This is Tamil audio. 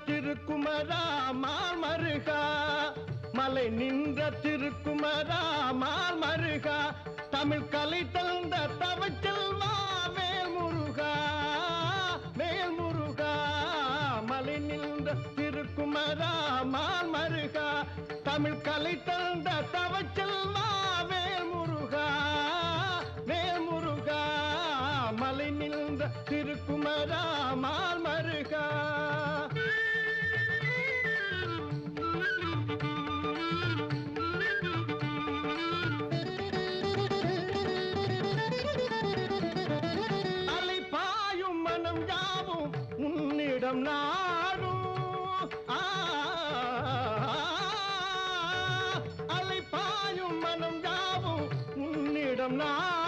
திருக்குமரா மால் மருகா மலை நின்ற திருக்குமரா மால் மருகா தமிழ் கலை தந்த தவச்செல்வா வேல் முருகா வேல் முருகா மலை நின்ற திருக்குமரா மால் மருகா தமிழ் கலை தந்த தவச்செல்வா வேல் முருகா வேல் முருகா மலை நின்ற திருக்குமரா மால் மருகா உன்னிடம் நாடும் அலைப்பாயும் மனம் யாவும் உன்னிடம் நாடும்